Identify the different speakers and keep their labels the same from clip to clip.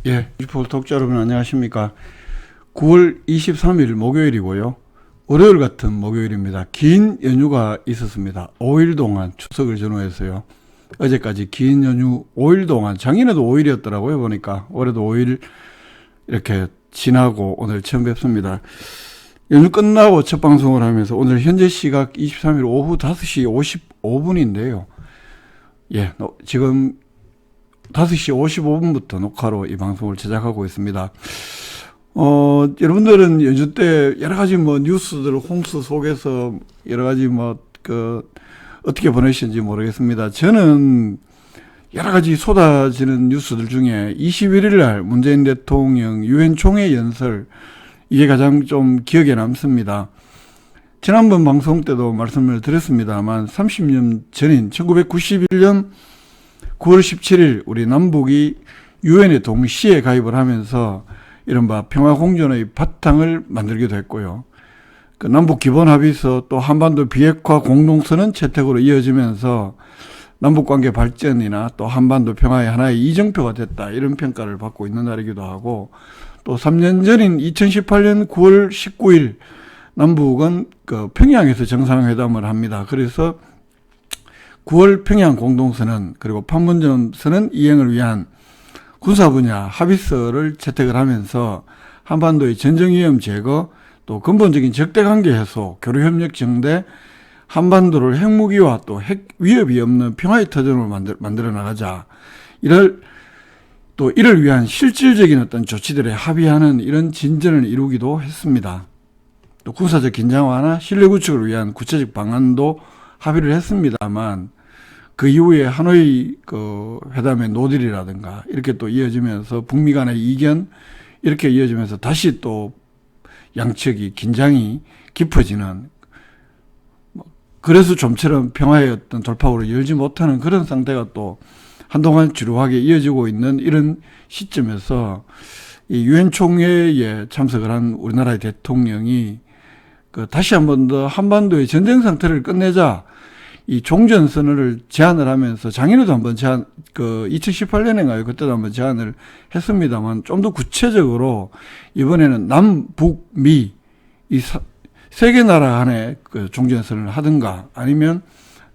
Speaker 1: 예, 유포 독자 여러분 안녕하십니까. 9월 23일 목요일이고요. 월요일 같은 목요일입니다. 긴 연휴가 있었습니다. 5일 동안 추석을 전후해서요. 어제까지 긴 연휴 5일 동안, 작년에도 5일이었더라고요. 보니까 올해도 5일 이렇게 지나고 오늘 처음 뵙습니다. 연휴 끝나고 첫 방송을 하면서 오늘 현재 시각 23일 오후 5시 55분인데요. 예, 지금 5시 55분부터 녹화로 이 방송을 제작하고 있습니다. 여러분들은 연휴 때 여러 가지 뉴스들 홍수 속에서 여러 가지 어떻게 보내시는지 모르겠습니다. 저는 여러 가지 쏟아지는 뉴스들 중에 21일 날 문재인 대통령 유엔 총회 연설, 이게 가장 좀 기억에 남습니다. 지난번 방송 때도 말씀을 드렸습니다만 30년 전인 1991년 9월 17일 우리 남북이 유엔에 동시에 가입을 하면서 이른바 평화공존의 바탕을 만들기도 했고요. 그 남북기본합의서 또 한반도 비핵화 공동선언 채택으로 이어지면서 남북관계 발전이나 또 한반도 평화의 하나의 이정표가 됐다, 이런 평가를 받고 있는 날이기도 하고, 또 3년 전인 2018년 9월 19일 남북은 그 평양에서 정상회담을 합니다. 그래서 9월 평양 공동선언 그리고 판문점 선언 이행을 위한 군사 분야 합의서를 채택을 하면서 한반도의 전쟁 위험 제거, 또 근본적인 적대관계 해소, 교류협력 정대, 한반도를 핵무기와 또 핵 위협이 없는 평화의 터전으로 만들어 나가자, 이를 위한 실질적인 어떤 조치들에 합의하는 이런 진전을 이루기도 했습니다. 또 군사적 긴장 완화, 신뢰 구축을 위한 구체적 방안도 합의를 했습니다만, 그 이후에 하노이 그 회담의 노딜이라든가 이렇게 또 이어지면서 북미 간의 이견 이렇게 이어지면서 다시 또 양측이 긴장이 깊어지는, 그래서 좀처럼 평화의 어떤 돌파구를 열지 못하는 그런 상태가 또 한동안 주루하게 이어지고 있는 이런 시점에서 이 유엔 총회에 참석을 한 우리나라의 대통령이 다시 한 번 더 한반도의 전쟁 상태를 끝내자, 이 종전선언을 제안을 하면서 작년에도 한번 2018년인가요? 그때도 한번 제안을 했습니다만, 좀 더 구체적으로 이번에는 남북미 이 세 개 나라 간의 그 종전선언을 하든가, 아니면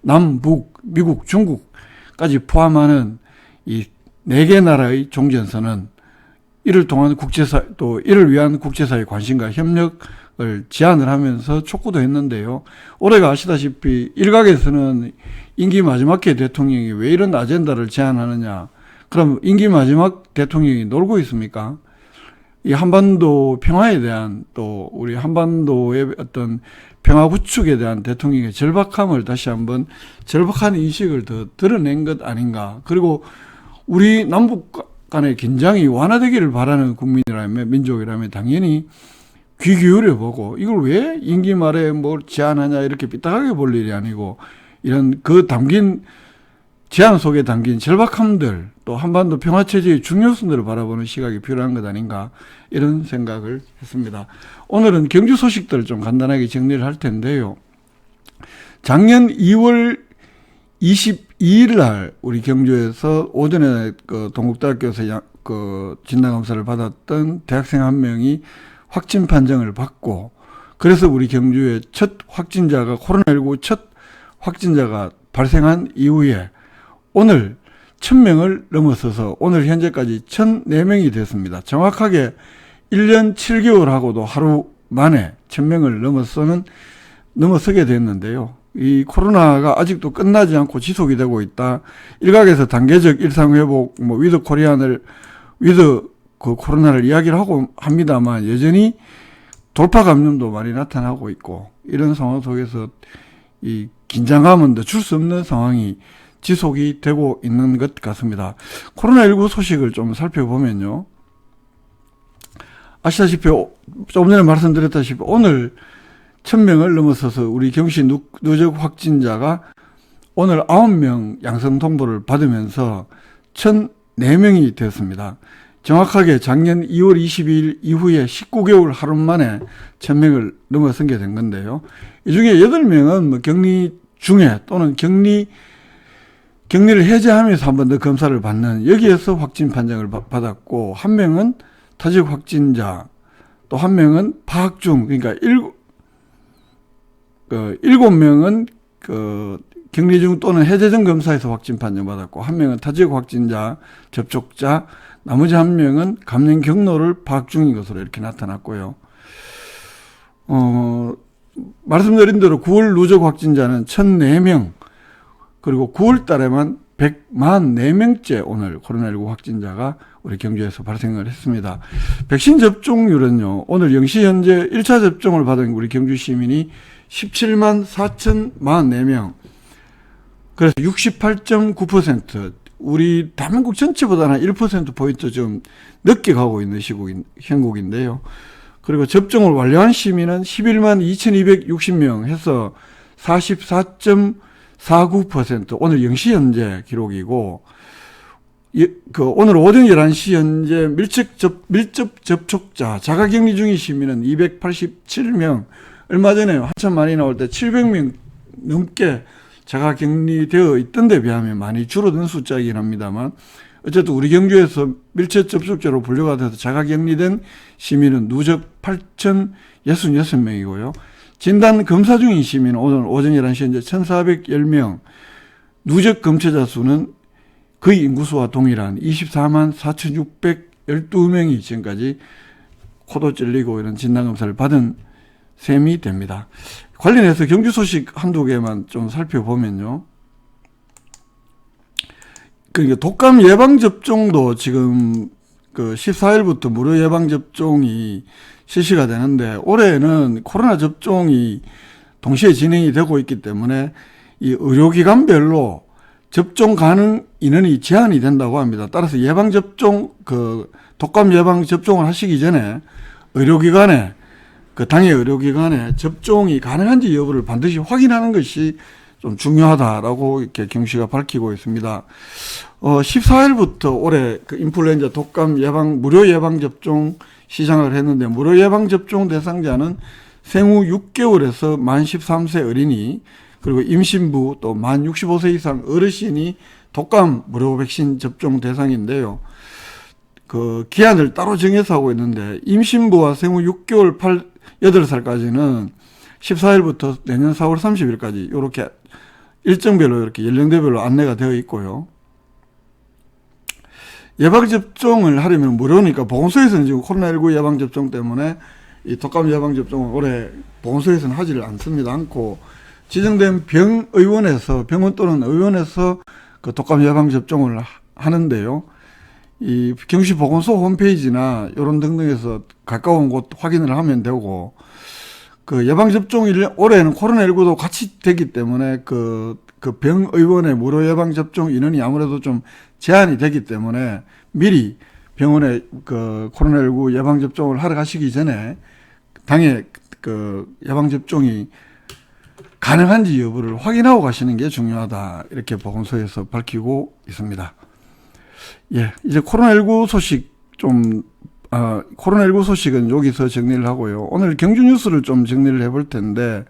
Speaker 1: 남북, 미국, 중국까지 포함하는 이 네 개 나라의 종전선언, 이를 통한 또 이를 위한 국제사회의 관심과 협력을 제안을 하면서 촉구도 했는데요. 올해가 아시다시피 일각에서는 임기 마지막 해 대통령이 왜 이런 아젠다를 제안하느냐, 그럼 임기 마지막 대통령이 놀고 있습니까? 이 한반도 평화에 대한, 또 우리 한반도의 어떤 평화 구축에 대한 대통령의 절박함을 다시 한번, 절박한 인식을 더 드러낸 것 아닌가. 그리고 우리 남북 간의 긴장이 완화되기를 바라는 국민이라면, 민족이라면 당연히 귀 기울여 보고, 이걸 왜 임기 말에 제안하냐 이렇게 삐딱하게 볼 일이 아니고, 이런 제안 속에 담긴 절박함들, 또 한반도 평화체제의 중요성들을 바라보는 시각이 필요한 것 아닌가, 이런 생각을 했습니다. 오늘은 경주 소식들을 좀 간단하게 정리를 할 텐데요. 작년 2월 22일 날 우리 경주에서 오전에 동국대학교에서 진단검사를 받았던 대학생 한 명이 확진 판정을 받고, 그래서 우리 경주에 코로나19 첫 확진자가 발생한 이후에 오늘 1000명을 넘어서서 오늘 현재까지 1004명이 됐습니다. 정확하게 1년 7개월하고도 하루 만에 1000명을 넘어서게 됐는데요. 이 코로나가 아직도 끝나지 않고 지속이 되고 있다. 일각에서 단계적 일상회복, 위드 코로나를 이야기를 하고 합니다만, 여전히 돌파 감염도 많이 나타나고 있고, 이런 상황 속에서 이 긴장감은 늦출 수 없는 상황이 지속이 되고 있는 것 같습니다. 코로나19 소식을 좀 살펴보면요. 아시다시피, 조금 전에 말씀드렸다시피 오늘 1000명을 넘어서서 우리 경시 누적 확진자가 오늘 9명 양성 통보를 받으면서 1004명이 되었습니다. 정확하게 작년 2월 22일 이후에 19개월 하루 만에 1000명을 넘어서게 된 건데요. 이 중에 8명은 격리 중에 또는 격리 격리를 해제하면서 한 번 더 검사를 받는, 여기에서 확진 판정을 받았고, 한 명은 타직 확진자, 또 한 명은 파악 중, 그러니까 7명은 격리 중 또는 해제 전 검사에서 확진 판정 받았고, 한 명은 타직 확진자, 접촉자, 나머지 한 명은 감염 경로를 파악 중인 것으로 이렇게 나타났고요. 말씀드린 대로 9월 누적 확진자는 1,004명, 그리고 9월 달에만 144명째 오늘 코로나19 확진자가 우리 경주에서 발생을 했습니다. 백신 접종률은요, 오늘 0시 현재 1차 접종을 받은 우리 경주 시민이 17만 4,044명, 그래서 68.9%, 우리 대한민국 전체보다는 1%포인트 좀 늦게 가고 있는 형국인데요. 그리고 접종을 완료한 시민은 11만 2,260명 해서 44.49%, 오늘 0시 현재 기록이고, 오늘 오전 11시 현재 밀접 접촉자, 자가격리 중인 시민은 287명, 얼마 전에 한참 많이 나올 때 700명 넘게 자가격리되어 있던 데 비하면 많이 줄어든 숫자이긴 합니다만, 어쨌든 우리 경주에서 밀접 접촉자로 분류가 돼서 자가격리된 시민은 누적 8,066명이고요. 진단 검사 중인 시민은 오늘 오전 11시 현재 1,410명, 누적 검체자 수는 거의 인구수와 동일한 24만 4,612명이 지금까지 코도 찔리고 이런 진단검사를 받은 셈이 됩니다. 관련해서 경주 소식 한두 개만 좀 살펴보면요. 그러니까 독감 예방접종도 지금 14일부터 무료 예방접종이 실시가 되는데, 올해는 코로나 접종이 동시에 진행이 되고 있기 때문에 이 의료기관별로 접종 가능 인원이 제한이 된다고 합니다. 따라서 예방접종, 독감 예방접종을 하시기 전에 의료기관에, 당해 의료기관에 접종이 가능한지 여부를 반드시 확인하는 것이 좀 중요하다라고 이렇게 경주시가 밝히고 있습니다. 14일부터 올해 인플루엔자 독감 무료 예방접종 시작을 했는데, 무료 예방접종 대상자는 생후 6개월에서 만 13세 어린이, 그리고 임신부, 또 만 65세 이상 어르신이 독감 무료 백신 접종 대상인데요. 기한을 따로 정해서 하고 있는데, 임신부와 생후 6개월 8살까지는 14일부터 내년 4월 30일까지 이렇게 일정별로 이렇게 연령대별로 안내가 되어 있고요. 예방접종을 하려면 무료니까 보건소에서는 지금 코로나19 예방접종 때문에 이 독감 예방접종을 올해 보건소에서는 하지를 않고, 지정된 병원 또는 의원에서 독감 예방접종을 하는데요. 이 경주시 보건소 홈페이지나 이런 등등에서 가까운 곳 확인을 하면 되고, 예방접종이 올해는 코로나19도 같이 되기 때문에 병의원의 무료 예방접종 인원이 아무래도 좀 제한이 되기 때문에 미리 병원에 코로나19 예방접종을 하러 가시기 전에 당에 예방접종이 가능한지 여부를 확인하고 가시는 게 중요하다, 이렇게 보건소에서 밝히고 있습니다. 예, 이제 코로나19 소식은 여기서 정리를 하고요. 오늘 경주 뉴스를 좀 정리를 해볼 텐데,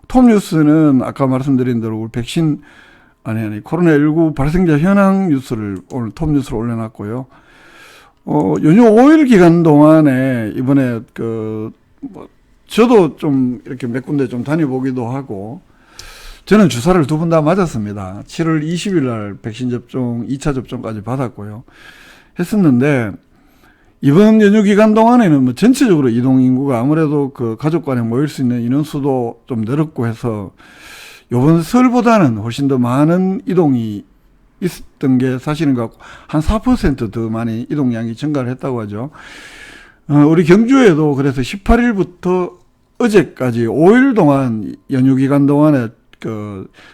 Speaker 1: 톱 뉴스는 아까 말씀드린 대로 우리 코로나19 발생자 현황 뉴스를 오늘 톱 뉴스로 올려놨고요. 연휴 5일 기간 동안에 이번에 저도 좀 이렇게 몇 군데 좀 다녀보기도 하고, 저는 주사를 2번 다 맞았습니다. 7월 20일 날 백신 접종, 2차 접종까지 받았고요. 했었는데, 이번 연휴 기간 동안에는 전체적으로 이동 인구가 아무래도 가족 간에 모일 수 있는 인원수도 좀 늘었고 해서, 요번 설보다는 훨씬 더 많은 이동이 있었던 게 사실인 것 같고, 한 4% 더 많이 이동량이 증가를 했다고 하죠. 우리 경주에도 그래서 18일부터 어제까지 5일 동안 연휴 기간 동안에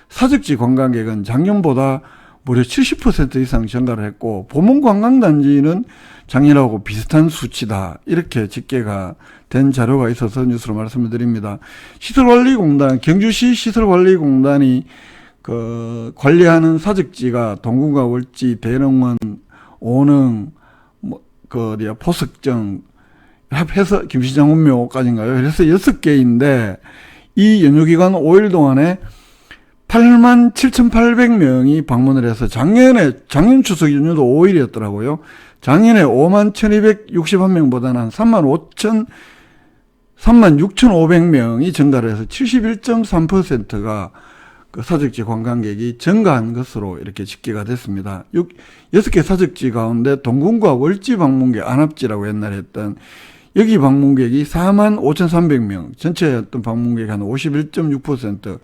Speaker 1: 사적지 관광객은 작년보다 무려 70% 이상 증가를 했고, 보문 관광단지는 작년하고 비슷한 수치다, 이렇게 집계가 된 자료가 있어서 뉴스로 말씀을 드립니다. 시설관리공단, 경주시 시설관리공단이 관리하는 사적지가 동궁과 월지, 대릉원, 오능, 포석정 합해서 김시장 운묘까지인가요? 그래서 6개인데, 이 연휴기간 5일 동안에 87,800명이 방문을 해서 작년 추석 연휴도 5일이었더라고요. 작년에 51,261명보다는 한 36,500명이 증가를 해서 71.3%가 그 사적지 관광객이 증가한 것으로 이렇게 집계가 됐습니다. 6개 사적지 가운데 동궁과 월지 방문객, 안압지라고 옛날에 했던 여기 방문객이 45,300명, 전체 어떤 방문객이 한 51.6%로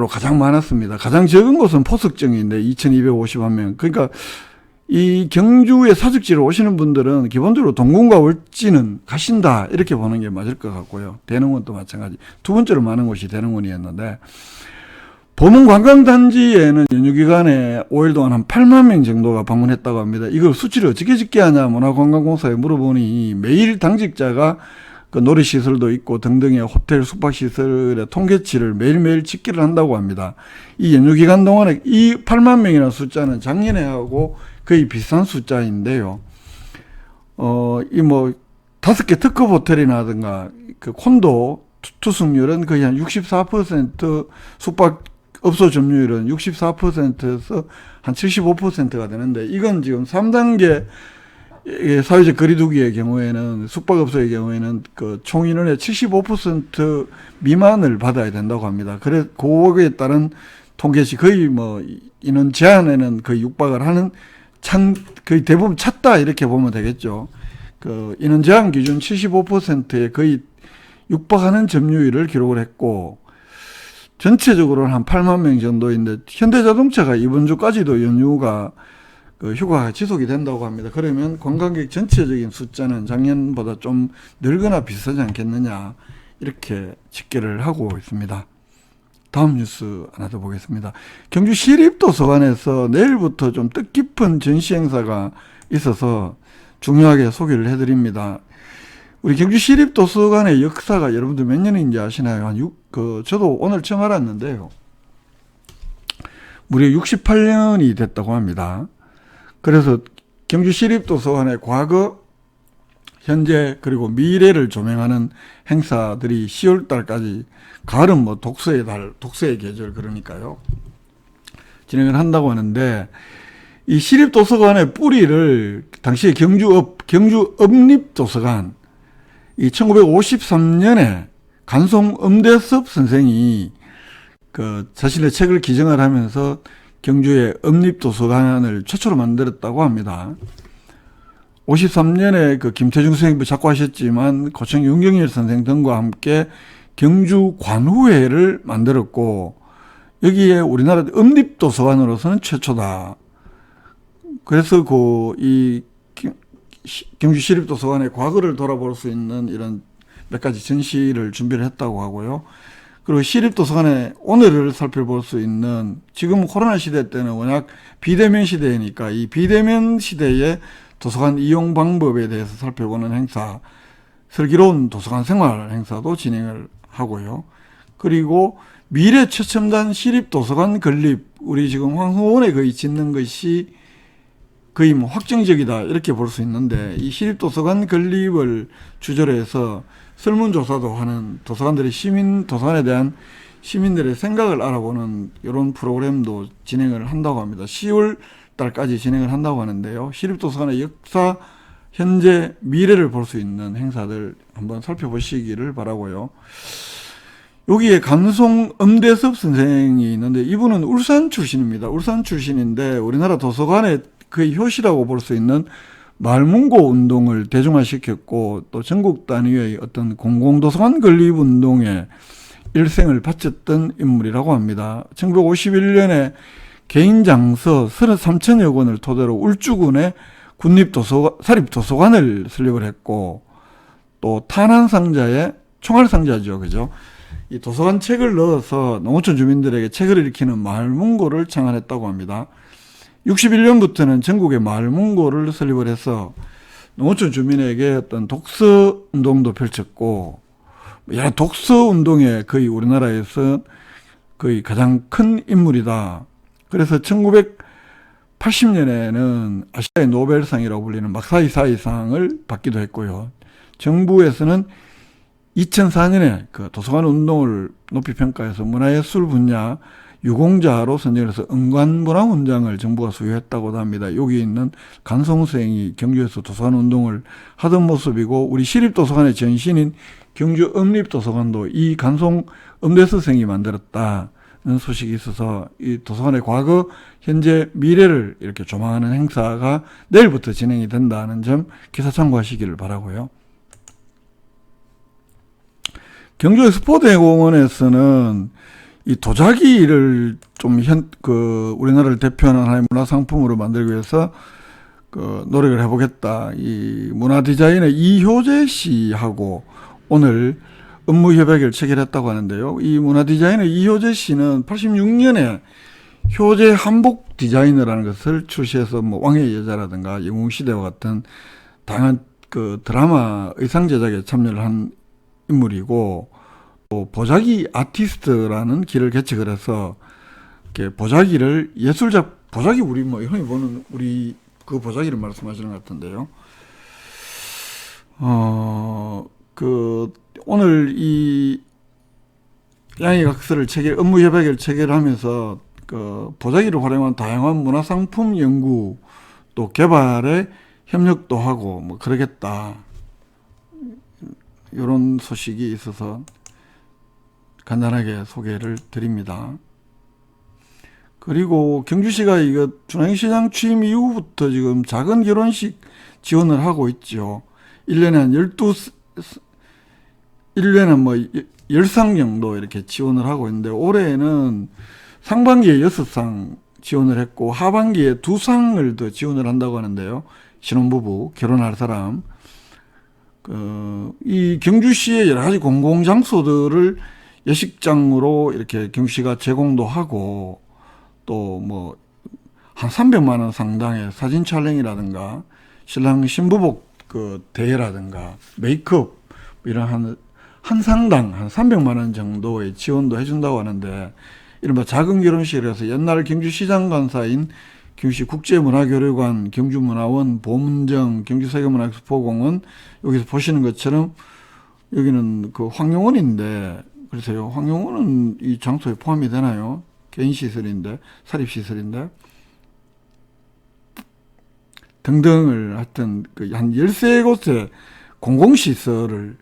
Speaker 1: 가장 많았습니다. 가장 적은 곳은 포석정인데 2,251명. 그러니까 이 경주에 사적지로 오시는 분들은 기본적으로 동궁과 월지는 가신다 이렇게 보는 게 맞을 것 같고요. 대릉원도 마찬가지. 두 번째로 많은 곳이 대릉원이었는데 범은관광단지에는 연휴기간에 5일 동안 한 8만 명 정도가 방문했다고 합니다. 이걸 수치를 어떻게 집계하냐 문화관광공사에 물어보니 매일 당직자가 그 놀이시설도 있고 등등의 호텔 숙박시설의 통계치를 매일매일 집계를 한다고 합니다. 이 연휴기간 동안에 이 8만 명이라는 숫자는 작년에 하고 거의 비슷한 숫자인데요. 이 5개 특급 호텔이라든가 그 콘도 투숙률은 거의 한 64%, 숙박업소 점유율은 64%에서 한 75%가 되는데 이건 지금 3단계 사회적 거리두기의 경우에는 숙박업소의 경우에는 그 총인원의 75% 미만을 받아야 된다고 합니다. 그래 그거에 따른 통계시 거의 인원 제한에는 거의 육박을 하는 거의 대부분 찼다 이렇게 보면 되겠죠. 그 인원 제한 기준 75%에 거의 육박하는 점유율을 기록을 했고 전체적으로는 한 8만 명 정도인데 현대자동차가 이번 주까지도 연휴가 그 휴가가 지속이 된다고 합니다. 그러면 관광객 전체적인 숫자는 작년보다 좀 늘거나 비슷하지 않겠느냐 이렇게 집계를 하고 있습니다. 다음 뉴스 하나 더 보겠습니다. 경주 시립도서관에서 내일부터 좀 뜻깊은 전시 행사가 있어서 중요하게 소개를 해드립니다. 우리 경주 시립도서관의 역사가 여러분들 몇 년인지 아시나요? 저도 오늘 처음 알았는데요. 무려 68년이 됐다고 합니다. 그래서 경주 시립도서관의 과거, 현재 그리고 미래를 조명하는 행사들이 10월 달까지 가을은 독서의 달, 독서의 계절 그러니까요. 진행을 한다고 하는데 이 시립도서관의 뿌리를 당시에 경주 읍립도서관 이 1953년에 간송 엄대섭 선생이 그 자신의 책을 기증을 하면서 경주의 읍립도서관을 최초로 만들었다고 합니다. 53년에 그 김태중 선생님도 작고하셨지만 고청 윤경일 선생 등과 함께 경주 관후회를 만들었고 여기에 우리나라 읍립도서관으로서는 최초다. 그래서 이 경주 시립도서관의 과거를 돌아볼 수 있는 이런 몇 가지 전시를 준비를 했다고 하고요. 그리고 시립도서관의 오늘을 살펴볼 수 있는 지금 코로나 시대 때는 워낙 비대면 시대이니까 이 비대면 시대의 도서관 이용 방법에 대해서 살펴보는 행사, 슬기로운 도서관 생활 행사도 진행을 하고요. 그리고 미래 최첨단 시립도서관 건립, 우리 지금 황후원에 거의 짓는 것이 거의 확정적이다 이렇게 볼 수 있는데 이 시립도서관 건립을 주제로 해서 설문조사도 하는 도서관에 대한 시민들의 생각을 알아보는 이런 프로그램도 진행을 한다고 합니다. 10월 달까지 진행을 한다고 하는데요. 시립도서관의 역사, 현재, 미래를 볼 수 있는 행사들 한번 살펴보시기를 바라고요. 여기에 간송 엄대섭 선생이 있는데 이분은 울산 출신입니다. 울산 출신인데 우리나라 도서관의 거의 효시라고 볼 수 있는 마을문고 운동을 대중화시켰고 또 전국 단위의 어떤 공공도서관 건립 운동에 일생을 바쳤던 인물이라고 합니다. 1951년에 개인 장서 33,000여 권을 토대로 울주군에 사립도서관을 설립을 했고 또 탄환상자에 총알상자죠. 그죠? 이 도서관 책을 넣어서 농어촌 주민들에게 책을 읽히는 마을문고를 창안했다고 합니다. 61년부터는 전국에 마을문고를 설립을 해서 농어촌 주민에게 어떤 독서 운동도 펼쳤고 여러 독서 운동에 거의 우리나라에서 거의 가장 큰 인물이다. 그래서 1980년에는 아시아의 노벨상이라고 불리는 막사이사이상을 받기도 했고요. 정부에서는 2004년에 그 도서관 운동을 높이 평가해서 문화예술 분야 유공자로 선정해서 은관문화훈장을 정부가 수여했다고도 합니다. 여기 있는 간성생이 경주에서 도서관 운동을 하던 모습이고, 우리 시립도서관의 전신인 경주 음립도서관도 이 간송 음대서생이 만들었다는 소식이 있어서 이 도서관의 과거, 현재, 미래를 이렇게 조망하는 행사가 내일부터 진행이 된다는 점 기사 참고하시기를 바라고요. 경주 엑스포대공원에서는 이 도자기를 좀 우리나라를 대표하는 하나의 문화상품으로 만들기 위해서 노력을 해보겠다. 이 문화 디자이너 이효재 씨하고 오늘 업무협약을 체결했다고 하는데요. 이 문화 디자이너 이효재 씨는 86년에 효재 한복 디자이너라는 것을 출시해서 뭐 왕의 여자라든가 영웅시대와 같은 다양한 그 드라마 의상 제작에 참여를 한 인물이고, 또 보자기 아티스트라는 길을 개척을 해서 이렇게 보자기를 보자기 우리 뭐 형이 보는 우리 그 보자기를 말씀하시는 것 같은데요. 오늘 이 양해각서를 업무협약을 체결하면서 그 보자기를 활용한 다양한 문화상품 연구 또 개발에 협력도 하고 뭐 그러겠다. 이런 소식이 있어서 간단하게 소개를 드립니다. 그리고 경주시가 이거 중앙시장 취임 이후부터 지금 작은 결혼식 지원을 하고 있죠. 1년에 한 1년에 뭐 10상 정도 이렇게 지원을 하고 있는데, 올해는 상반기에 6상 지원을 했고 하반기에 2상을 더 지원을 한다고 하는데요. 신혼부부, 결혼할 사람. 이 경주시의 여러 가지 공공장소들을 예식장으로 이렇게 경주시가 제공도 하고, 또 뭐 한 300만 원 상당의 사진 촬영이라든가 신랑 신부복 그 대회라든가 메이크업 이런 한 상당 한 300만 원 정도의 지원도 해준다고 하는데, 이른바 작은 결혼식이라서 옛날 경주시장 간사인 경주시 국제문화교류관, 경주문화원, 보문정, 경주세계문화엑스포공원, 여기서 보시는 것처럼 여기는 그 황룡원인데, 그래서요, 황룡원은 이 장소에 포함이 되나요? 개인시설인데, 사립시설인데, 등등을 하여튼 한 13곳의 공공시설을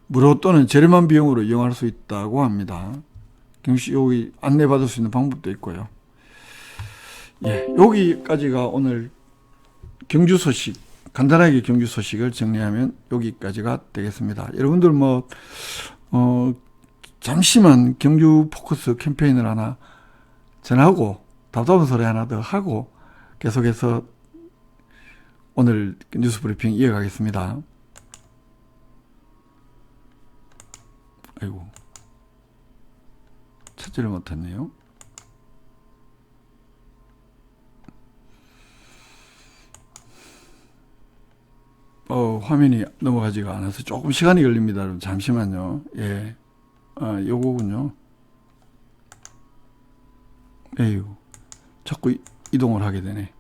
Speaker 1: 무료 또는 저렴한 비용으로 이용할 수 있다고 합니다. 경주시 여기 안내받을 수 있는 방법도 있고요. 예, 여기까지가 오늘 경주 소식, 간단하게 경주 소식을 정리하면 여기까지가 되겠습니다. 여러분들 잠시만 경주 포커스 캠페인을 하나 전하고 답답한 소리 하나 더 하고 계속해서 오늘 뉴스 브리핑 이어가겠습니다. 아이고, 찾지를 못했네요. 화면이 넘어가지가 않아서 조금 시간이 걸립니다. 여러분, 잠시만요. 예. 요거군요. 에휴, 자꾸 이동을 하게 되네.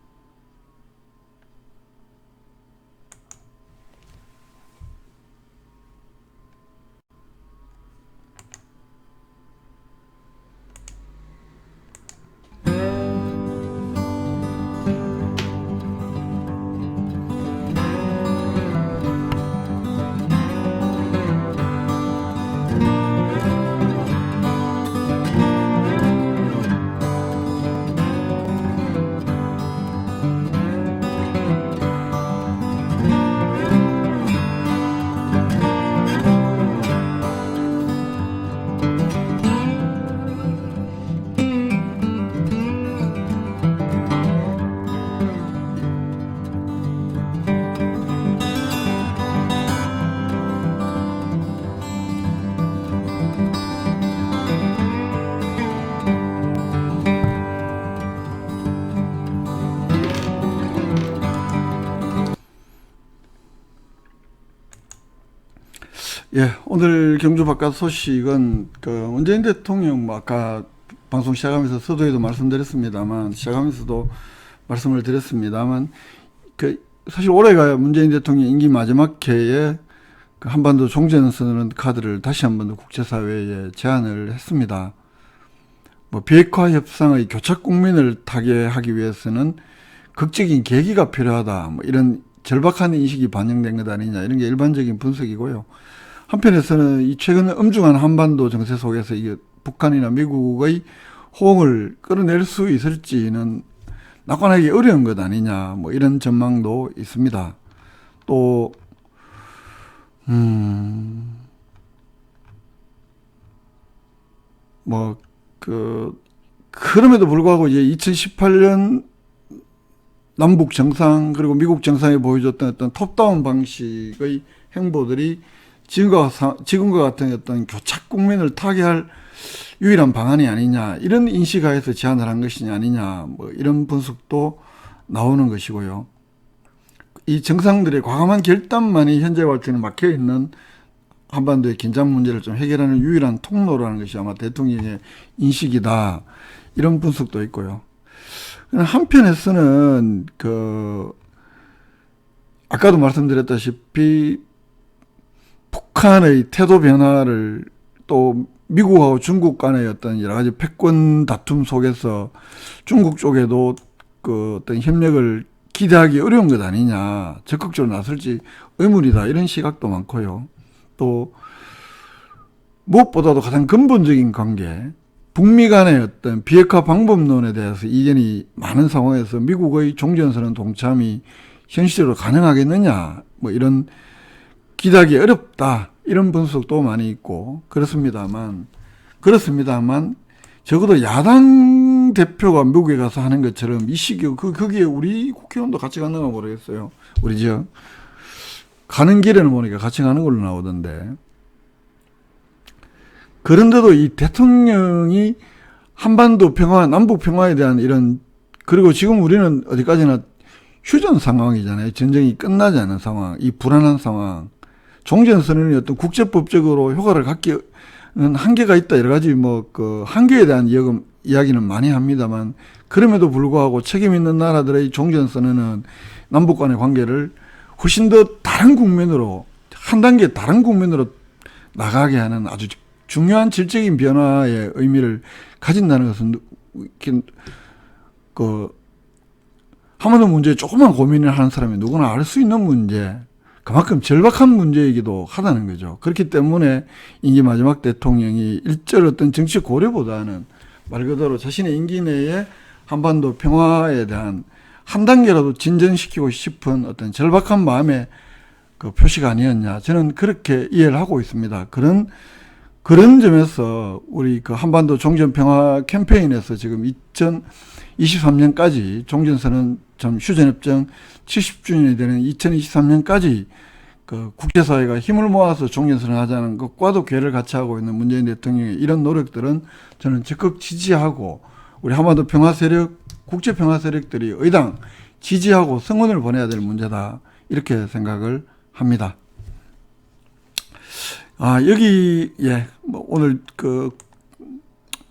Speaker 1: 예, 오늘 경주 바깥 소식은 문재인 대통령 아까 방송 시작하면서 서두에도 말씀드렸습니다만, 시작하면서도 말씀을 드렸습니다만, 사실 올해가 문재인 대통령 임기 마지막 해에 그 한반도 종전선언 카드를 다시 한 번 더 국제사회에 제안을 했습니다. 뭐 비핵화 협상의 교착 국면을 타개하기 위해서는 극적인 계기가 필요하다. 뭐 이런 절박한 인식이 반영된 것 아니냐, 이런 게 일반적인 분석이고요. 한편에서는 이 최근 엄중한 한반도 정세 속에서 이게 북한이나 미국의 호응을 끌어낼 수 있을지는 낙관하기 어려운 것 아니냐, 뭐 이런 전망도 있습니다. 또 그럼에도 불구하고 이제 2018년 남북 정상 그리고 미국 정상이 보여줬던 어떤 톱다운 방식의 행보들이 지금과 같은 어떤 교착 국면을 타개할 유일한 방안이 아니냐, 이런 인식하에서 제안을 한 것이 아니냐, 뭐 이런 분석도 나오는 것이고요. 이 정상들의 과감한 결단만이 현재 발전에 막혀 있는 한반도의 긴장 문제를 좀 해결하는 유일한 통로라는 것이 아마 대통령의 인식이다, 이런 분석도 있고요. 한편에서는 아까도 말씀드렸다시피 북한의 태도 변화를, 또 미국하고 중국 간의 어떤 여러 가지 패권 다툼 속에서 중국 쪽에도 어떤 협력을 기대하기 어려운 것 아니냐, 적극적으로 나설지 의문이다, 이런 시각도 많고요. 또 무엇보다도 가장 근본적인 관계, 북미 간의 어떤 비핵화 방법론에 대해서 이견이 많은 상황에서 미국의 종전선언 동참이 현실적으로 가능하겠느냐, 뭐 이런 기대하기 어렵다, 이런 분석도 많이 있고, 그렇습니다만 적어도 야당 대표가 미국에 가서 하는 것처럼 이 시기에 거기에 우리 국회의원도 같이 갔는가 모르겠어요. 우리 가는 길에는 보니까 같이 가는 걸로 나오던데, 그런데도 이 대통령이 한반도 평화, 남북 평화에 대한 이런, 그리고 지금 우리는 어디까지나 휴전 상황이잖아요. 전쟁이 끝나지 않은 상황, 이 불안한 상황. 종전선언이 어떤 국제법적으로 효과를 갖기는 한계가 있다, 여러 가지 한계에 대한 이야기는 많이 합니다만, 그럼에도 불구하고 책임 있는 나라들의 종전선언은 남북 간의 관계를 훨씬 더 다른 국면으로, 한 단계 다른 국면으로 나가게 하는 아주 중요한 질적인 변화의 의미를 가진다는 것은 한반도 문제에 조그만 고민을 하는 사람이 누구나 알 수 있는 문제, 그만큼 절박한 문제이기도 하다는 거죠. 그렇기 때문에 임기 마지막 대통령이 일절 어떤 정치 고려보다는 말 그대로 자신의 임기 내에 한반도 평화에 대한 한 단계라도 진전시키고 싶은 어떤 절박한 마음의 표시가 아니었냐, 저는 그렇게 이해를 하고 있습니다. 그런 점에서 우리 한반도 종전평화 캠페인에서 지금 2023년까지 종전선언 휴전협정 70주년이 되는 2023년까지 국제사회가 힘을 모아서 종전선언을 하자는 것과도 궤를 같이 하고 있는 문재인 대통령의 이런 노력들은 저는 적극 지지하고, 우리 한반도 평화 세력, 국제 평화 세력들이 의당 지지하고 성원을 보내야 될 문제다, 이렇게 생각을 합니다. 오늘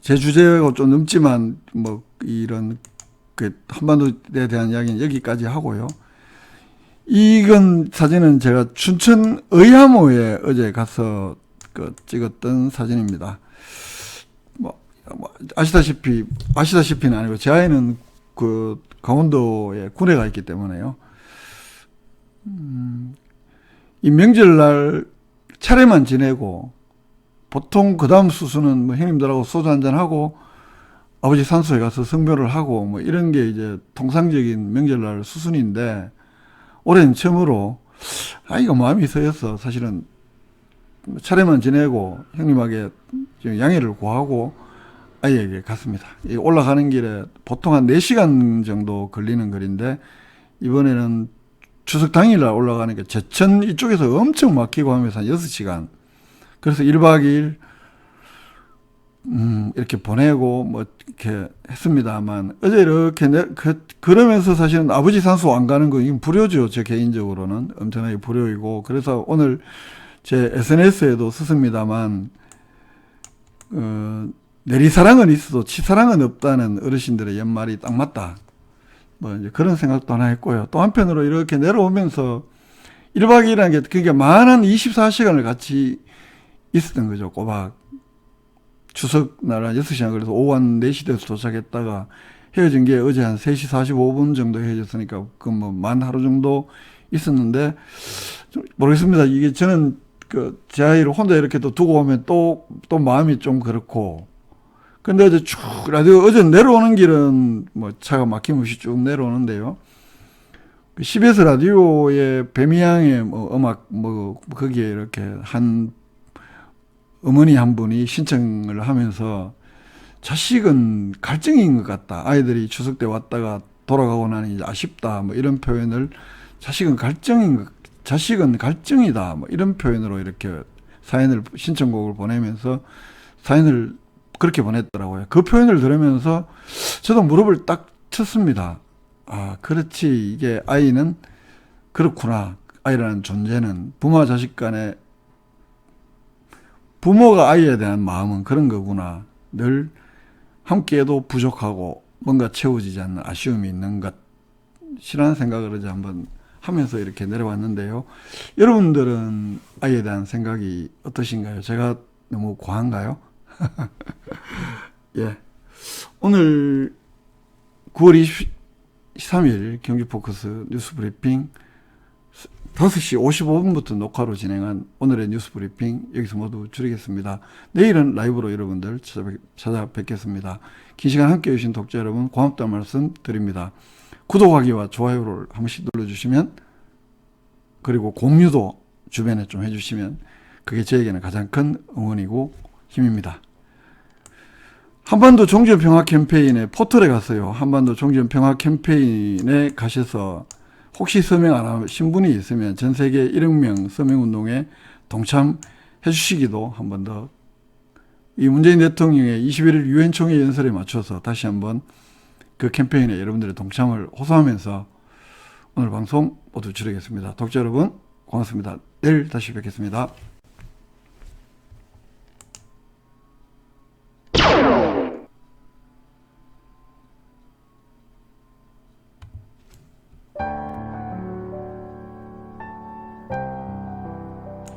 Speaker 1: 제 주제하고 좀 넘지만 이런 한반도에 대한 이야기는 여기까지 하고요. 이건 사진은 제가 춘천 의암호에 어제 가서 찍었던 사진입니다. 아시다시피는 아니고 제 아이는 강원도에 군에가 있기 때문에요. 이 명절날 차례만 지내고, 보통 그 다음 수수는 형님들하고 소주 한잔하고 아버지 산소에 가서 성묘를 하고 이런 게 이제 통상적인 명절날 수순인데, 올해는 처음으로 아이가 마음이 서여서 사실은 차례만 지내고 형님에게 양해를 구하고 아이에게 갔습니다. 올라가는 길에 보통 한 4시간 정도 걸리는 거리인데, 이번에는 추석 당일날 올라가니까 제천 이쪽에서 엄청 막히고 하면서 한 6시간. 그래서 1박 2일, 이렇게 보내고 이렇게 했습니다만, 어제 이렇게 그러면서 사실은 아버지 산소 안 가는 건 이건 불효죠. 제 개인적으로는 엄청나게 불효이고, 그래서 오늘 제 SNS에도 썼습니다만, 내리사랑은 있어도 치사랑은 없다는 어르신들의 연말이 딱 맞다. 이제 그런 생각도 하나 했고요. 또 한편으로 이렇게 내려오면서 1박 2일이라는 게 그러니까 많은 24시간을 같이 있었던 거죠. 꼬박 추석 날 한 6시간 걸려서 오후 한 4시 돼서 도착했다가 헤어진 게 어제 한 3시 45분 정도 헤어졌으니까 그 뭐 만 하루 정도 있었는데 좀 모르겠습니다. 이게 저는 그 제 아이를 혼자 이렇게 또 두고 오면 또 마음이 좀 그렇고. 근데 어제 쭉 라디오 어제 내려오는 길은 뭐 차가 막힘없이 쭉 내려오는데요. 그 CBS 라디오의 배미양의 뭐 음악 뭐 거기에 이렇게 한 어머니 한 분이 신청을 하면서 자식은 갈증인 것 같다. 아이들이 추석 때 왔다가 돌아가고 나니 이제 아쉽다. 뭐 이런 표현을 자식은 갈증이다. 뭐 이런 표현으로 이렇게 사연을 신청곡을 보내면서 사연을 그렇게 보냈더라고요. 그 표현을 들으면서 저도 무릎을 딱 쳤습니다. 아, 그렇지. 이게 아이는 그렇구나. 아이라는 존재는 부모와 자식 간에 부모가 아이에 대한 마음은 그런 거구나. 늘 함께해도 부족하고 뭔가 채워지지 않는 아쉬움이 있는 것이라는 생각을 이제 한번 하면서 이렇게 내려왔는데요. 여러분들은 아이에 대한 생각이 어떠신가요? 제가 너무 과한가요? 예. 오늘 9월 23일 경기포커스 뉴스 브리핑 5시 55분부터 녹화로 진행한 오늘의 뉴스 브리핑 여기서 모두 줄이겠습니다. 내일은 라이브로 여러분들 찾아뵙겠습니다. 긴 시간 함께 해주신 독자 여러분 고맙다는 말씀 드립니다. 구독하기와 좋아요를 한 번씩 눌러주시면 그리고 공유도 주변에 좀 해주시면 그게 저에게는 가장 큰 응원이고 힘입니다. 한반도 종전평화 캠페인에 포털에 갔어요. 한반도 종전평화 캠페인에 가셔서 혹시 서명 안 하신 분이 있으면 전 세계 1억 명 서명운동에 동참해 주시기도 한 번 더 이 문재인 대통령의 21일 유엔 총회 연설에 맞춰서 다시 한번 그 캠페인에 여러분들의 동참을 호소하면서 오늘 방송 모두 줄이겠습니다. 독자 여러분 고맙습니다. 내일 다시 뵙겠습니다.